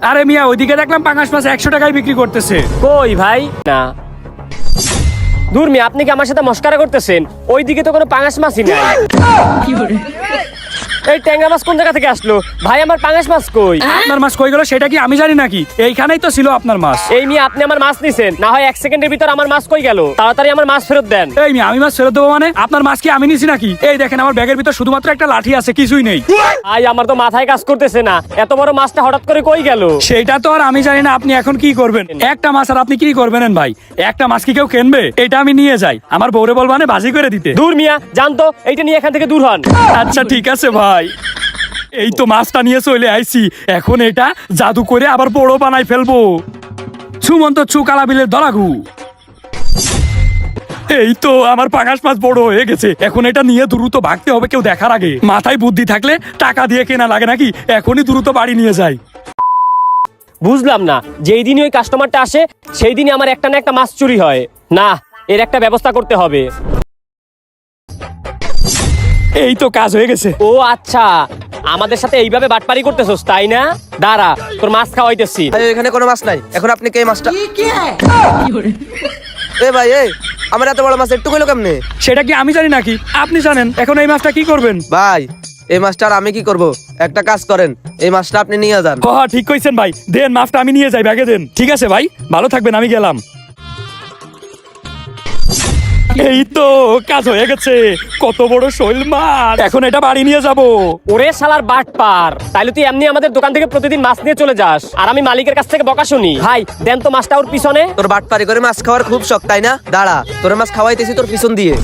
আরে মিয়া ওইদিকে দেখলাম পাঙাশ মাছ 100 টাকায় বিক্রি করতেছে। কই ভাই? না দূর মিয়া, আপনি কি আমার সাথে মস্কারা করতেছেন? ওইদিকে তো কোনো পাঙাশ মাছই নাই। এই ট্যাংরা মাছ কোন জায়গা থেকে আসলো ভাই? আমার পাঙাশ মাছ কই? আপনার মাছ কই গেল সেটা কি আমি জানি নাকি? এইখানেই তো ছিল আপনার মাছ। এই মিয়া, আপনি আমার মাছ নিছেন, না হয় 1 সেকেন্ডের ভিতর আমার মাছ কই গেল? তাড়াতাড়ি আমার মাছ ফেরত দেন। এই মিয়া, আমি মাছ ফেরত দেবো মানে? আপনার মাছ কি আমি নিছি নাকি? এই দেখেন আমার ব্যাগের ভিতর শুধুমাত্র একটা লাঠি আছে, কিছুই নেই। ভাই আমার তো মাথায় কাজ করতেছে না, এত বড় মাছটা হঠাৎ করে কই গেল? সেটা তো আর আমি জানি না। আপনি এখন কি করবেন? একটা মাছ আর আপনি কি করবেন ভাই? একটা মাছ কি কেউ কিনবে? এটা আমি নিয়ে যাই, আমার বউরে বলবানে ভাজি করে দিতে। দূর মিয়া, জানতো এইটা নিয়ে এখান থেকে দূর হন। আচ্ছা ঠিক আছে ভাই, এই তো মাছটা নিয়ে চলে আইছি। এখন এটা জাদু করে আবার বড় বানাই ফেলবো। সুমন্ত চুকালা বিলের দরাগু। এই তো আমার পাঙাশ মাছ বড় হয়ে গেছে। এখন এটা নিয়ে দ্রুত ভাগতে হবে কেউ দেখার আগে। মাথায় বুদ্ধি থাকলে টাকা দিয়ে কেনা লাগে নাকি? এখনই দ্রুত বাড়ি নিয়ে যাই। বুঝলাম না, যেই দিনই ওই কাস্টমারটা আসে সেই দিনই আমার একটা না একটা মাছ চুরি হয়। না, এর একটা ব্যবস্থা করতে হবে। এই তো কাজ হয়ে গেছে। ও আচ্ছা, আমাদের সাথে এইভাবে বাটপারি করতেছস তাই না? দাঁড়া, তোর মাছ খাওয়াইতেছি। ভাই এখানে কোনো মাছ নাই, এখন আপনি কে মাছটা? এ ভাই এই, আমার এত বড় মাছ একটু কইলো কেমনে? সেটা কি আমি জানি নাকি? আপনি জানেন। এখন এই মাছটা কি করবেন? ভাই এই মাছটা আর আমি কি করব? একটা কাজ করেন, এই মাছটা আপনি নিয়ে যান। হ্যাঁ ঠিক কইছেন ভাই, দেন মাছটা আমি নিয়ে যাই, ব্যাগে দেন। ঠিক আছে ভাই, ভালো থাকবেন, আমি গেলাম। এই তো কাজ হয়ে গেছে। কত বড় শৈল মাছ, এখন এটা বাড়ি নিয়ে যাব। ওরে শালার বাটপার, তাইলে তুই এমনি আমাদের দোকান থেকে প্রতিদিন মাছ নিয়ে চলে যাস আর আমি মালিকের কাছ থেকে বকা শুনি। ভাই দেন তো মাছটা ওর পিছনে। তোর বাটপারি করে মাছ খাওয়ার খুব শখ তাই না? দাঁড়া, তোর মাছ খাওয়াইতেছি তোর পিছন দিয়ে।